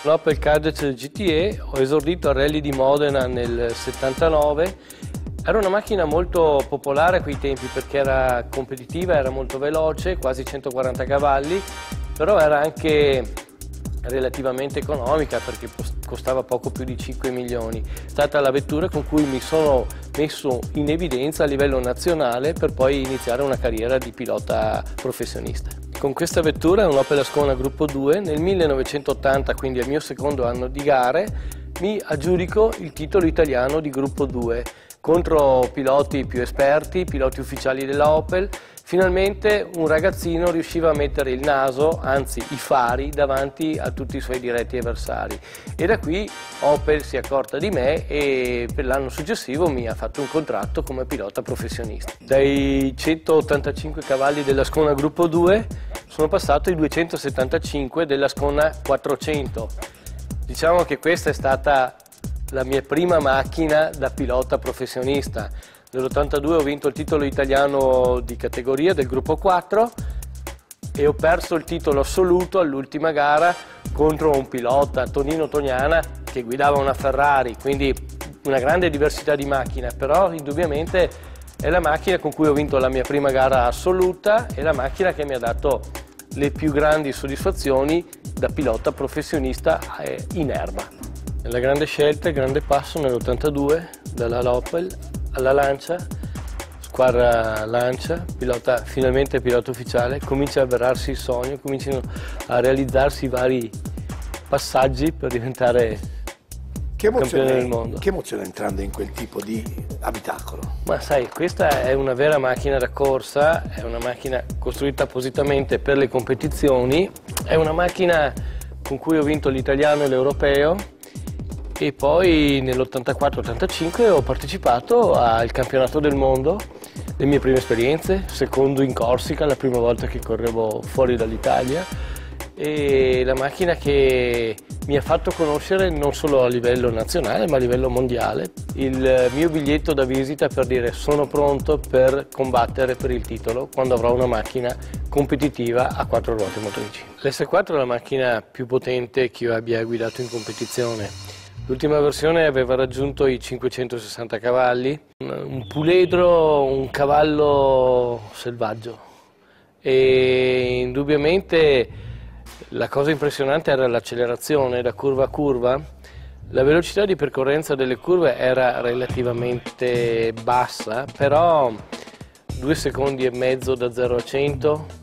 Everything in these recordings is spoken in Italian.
L'Opel Kadett GTE, ho esordito al Rally di Modena nel 79. Era una macchina molto popolare a quei tempi perché era competitiva, era molto veloce, quasi 140 cavalli, però era anche relativamente economica perché costava poco più di 5 milioni. È stata la vettura con cui mi sono messo in evidenza a livello nazionale per poi iniziare una carriera di pilota professionista. Con questa vettura, un Opel Ascona Gruppo 2, nel 1980, quindi al mio secondo anno di gare, mi aggiudico il titolo italiano di Gruppo 2 contro piloti più esperti, piloti ufficiali della Opel. Finalmente un ragazzino riusciva a mettere il naso, anzi i fari, davanti a tutti i suoi diretti avversari. E da qui Opel si è accorta di me e per l'anno successivo mi ha fatto un contratto come pilota professionista. Dai 185 cavalli dell'Ascona Gruppo 2 sono passato ai 275 dell'Ascona 400. Diciamo che questa è stata la mia prima macchina da pilota professionista. Nell'82 ho vinto il titolo italiano di categoria del gruppo 4 e ho perso il titolo assoluto all'ultima gara contro un pilota, Tonino Tognana, che guidava una Ferrari, quindi una grande diversità di macchine, però indubbiamente è la macchina con cui ho vinto la mia prima gara assoluta e la macchina che mi ha dato le più grandi soddisfazioni da pilota professionista in erba. La grande scelta, il grande passo nell'82 dalla Opel alla Lancia, squadra Lancia, finalmente pilota ufficiale, comincia a avverarsi il sogno, cominciano a realizzarsi i vari passaggi per diventare campione del mondo. Che emozione entrando in quel tipo di abitacolo? Ma sai, questa è una vera macchina da corsa, è una macchina costruita appositamente per le competizioni, è una macchina con cui ho vinto l'italiano e l'europeo. E poi nell'84-85 ho partecipato al campionato del mondo, le mie prime esperienze, secondo in Corsica, la prima volta che correvo fuori dall'Italia, e la macchina che mi ha fatto conoscere non solo a livello nazionale ma a livello mondiale, il mio biglietto da visita per dire sono pronto per combattere per il titolo quando avrò una macchina competitiva a 4 ruote motrici. L'S4 è la macchina più potente che io abbia guidato in competizione. L'ultima versione aveva raggiunto i 560 cavalli, un puledro, un cavallo selvaggio e indubbiamente la cosa impressionante era l'accelerazione da curva a curva. La velocità di percorrenza delle curve era relativamente bassa, però 2 secondi e mezzo da 0 a 100,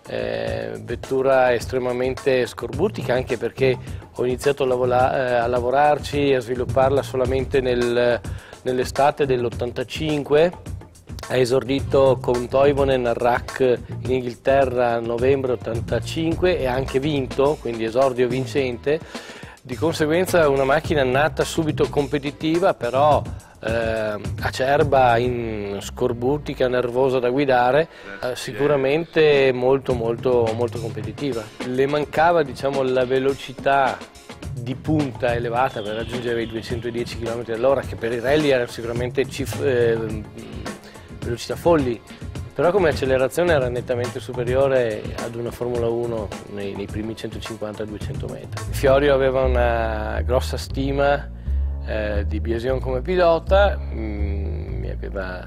vettura estremamente scorbutica anche perché ho iniziato a lavorarci e a svilupparla solamente nell'estate dell'85, ha esordito con Toivonen al RAC in Inghilterra a novembre 85 e ha anche vinto, quindi esordio vincente, di conseguenza una macchina nata subito competitiva però acerba, scorbutica, nervosa da guidare, sicuramente molto competitiva. Le mancava, diciamo, la velocità di punta elevata per raggiungere i 210 km all'ora, che per i rally erano sicuramente velocità folli, però come accelerazione era nettamente superiore ad una Formula 1 nei primi 150-200 metri. Fiorio aveva una grossa stima di Biasion come pilota, mi aveva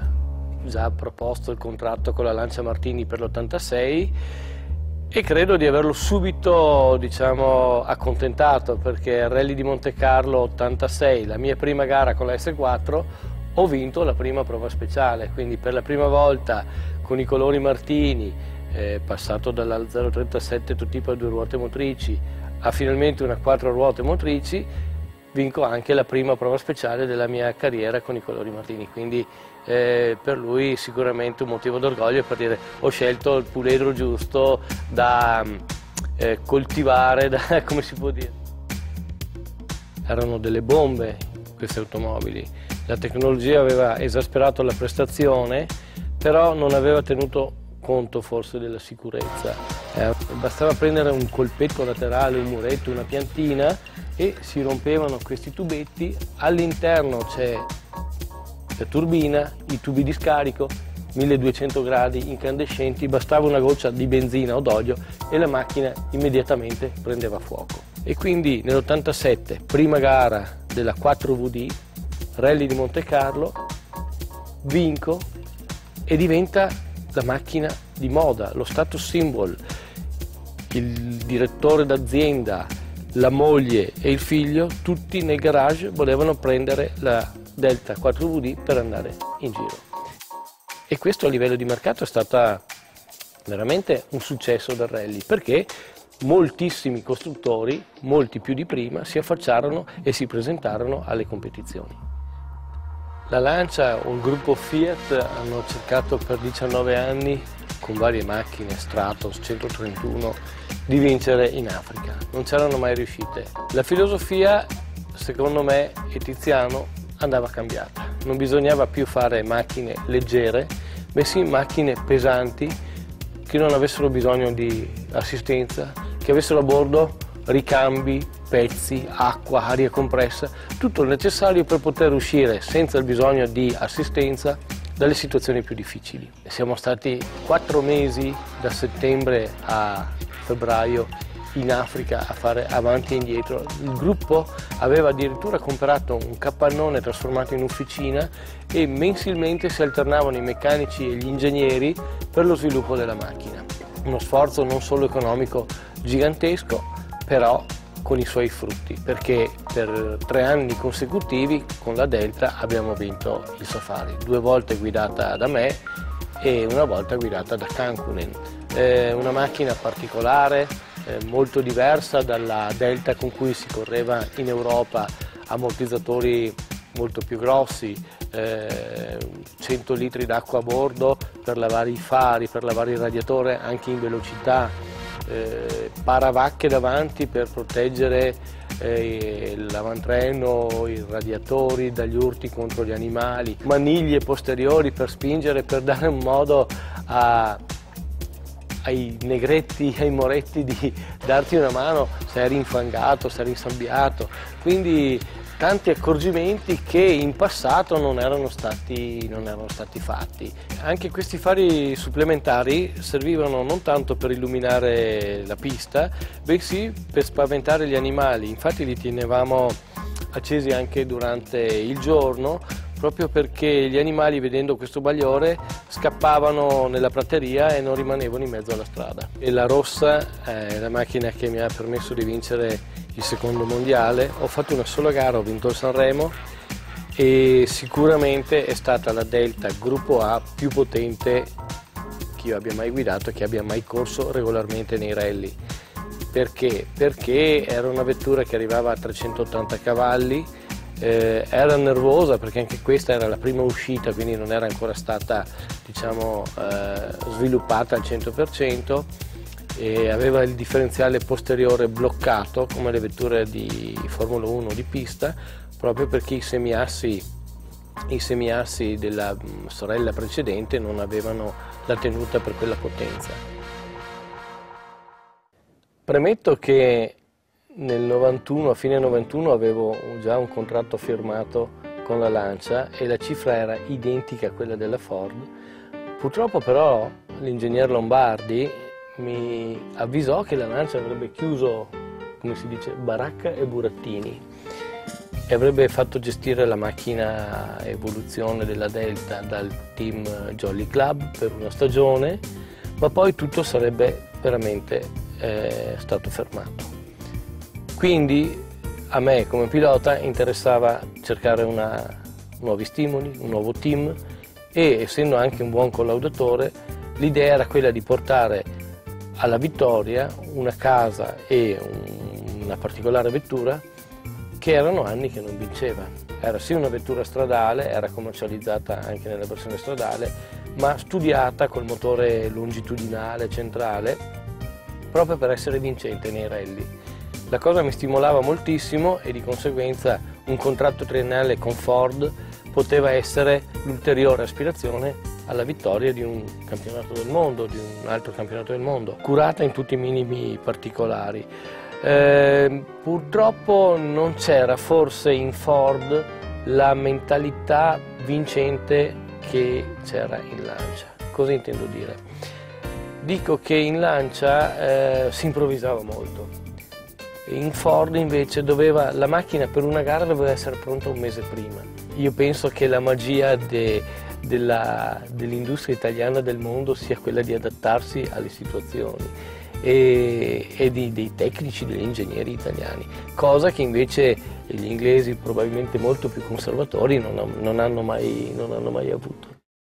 già proposto il contratto con la Lancia Martini per l'86 e credo di averlo subito, diciamo, accontentato, perché al Rally di Monte Carlo 86, la mia prima gara con la S4, ho vinto la prima prova speciale, quindi per la prima volta con i colori Martini, passato dalla 037 tipo a 2 ruote motrici a finalmente una 4 ruote motrici, vinco anche la prima prova speciale della mia carriera con i colori Martini, quindi per lui sicuramente un motivo d'orgoglio per dire ho scelto il puledro giusto da coltivare, come si può dire. Erano delle bombe queste automobili, la tecnologia aveva esasperato la prestazione, però non aveva tenuto conto forse della sicurezza. Bastava prendere un colpetto laterale, un muretto, una piantina e si rompevano questi tubetti, all'interno c'è la turbina, i tubi di scarico, 1200 gradi incandescenti, bastava una goccia di benzina o d'olio e la macchina immediatamente prendeva fuoco. E quindi nell'87, prima gara della 4VD, Rally di Monte Carlo, vinco e diventa la macchina di moda, lo status symbol. Il direttore d'azienda, la moglie e il figlio, tutti nel garage volevano prendere la Delta 4VD per andare in giro. E questo a livello di mercato è stata veramente un successo del rally, perché moltissimi costruttori, molti più di prima, si affacciarono e si presentarono alle competizioni. La Lancia o il gruppo Fiat hanno cercato per 19 anni, con varie macchine, Stratos, 131, di vincere in Africa. Non c'erano mai riuscite. La filosofia, secondo me, e Tiziano, andava cambiata. Non bisognava più fare macchine leggere, bensì macchine pesanti che non avessero bisogno di assistenza, che avessero a bordo ricambi, pezzi, acqua, aria compressa, tutto il necessario per poter uscire senza il bisogno di assistenza dalle situazioni più difficili. Siamo stati 4 mesi, da settembre a febbraio, in Africa a fare avanti e indietro. Il gruppo aveva addirittura comprato un capannone trasformato in officina e mensilmente si alternavano i meccanici e gli ingegneri per lo sviluppo della macchina. Uno sforzo non solo economico gigantesco, però con i suoi frutti, perché per 3 anni consecutivi con la Delta abbiamo vinto il Safari, 2 volte guidata da me e una volta guidata da Kankkunen. Una macchina particolare, molto diversa dalla Delta con cui si correva in Europa, ammortizzatori molto più grossi, 100 litri d'acqua a bordo per lavare i fari, per lavare il radiatore anche in velocità, paravacche davanti per proteggere l'avantreno, i radiatori dagli urti contro gli animali, maniglie posteriori per spingere, per dare un modo ai negretti, ai moretti di darti una mano se eri infangato, se eri insabbiato. Quindi tanti accorgimenti che in passato non erano stati fatti. Anche questi fari supplementari servivano non tanto per illuminare la pista, bensì per spaventare gli animali. Infatti li tenevamo accesi anche durante il giorno, proprio perché gli animali, vedendo questo bagliore, scappavano nella prateria e non rimanevano in mezzo alla strada. E la rossa è la macchina che mi ha permesso di vincere il secondo mondiale. Ho fatto una sola gara, ho vinto il Sanremo e sicuramente è stata la Delta Gruppo A più potente che io abbia mai guidato e che abbia mai corso regolarmente nei rally. Perché? Perché era una vettura che arrivava a 380 cavalli, era nervosa perché anche questa era la prima uscita, quindi non era ancora stata, diciamo, sviluppata al 100%, e aveva il differenziale posteriore bloccato come le vetture di Formula 1 di pista, proprio perché i semiassi della sorella precedente non avevano la tenuta per quella potenza. Premetto che nel 91, a fine 91, avevo già un contratto firmato con la Lancia e la cifra era identica a quella della Ford. Purtroppo però l'ingegner Lombardi mi avvisò che la Lancia avrebbe chiuso, come si dice, baracca e burattini, e avrebbe fatto gestire la macchina evoluzione della Delta dal team Jolly Club per una stagione, ma poi tutto sarebbe veramente stato fermato. Quindi a me come pilota interessava cercare nuovi stimoli, un nuovo team, e essendo anche un buon collaudatore l'idea era quella di portare alla vittoria una casa e una particolare vettura che erano anni che non vinceva. Era sì una vettura stradale, era commercializzata anche nella versione stradale, ma studiata col motore longitudinale centrale proprio per essere vincente nei rally. La cosa mi stimolava moltissimo e di conseguenza un contratto triennale con Ford poteva essere l'ulteriore aspirazione alla vittoria di un campionato del mondo, di un altro campionato del mondo, curata in tutti i minimi particolari. Purtroppo non c'era forse in Ford la mentalità vincente che c'era in Lancia. Cosa intendo dire? Dico che in Lancia si improvvisava molto. In Ford invece la macchina per una gara doveva essere pronta un mese prima. Io penso che la magia dell'industria italiana del mondo sia quella di adattarsi alle situazioni e dei tecnici, degli ingegneri italiani, cosa che invece gli inglesi, probabilmente molto più conservatori, non hanno mai avuto.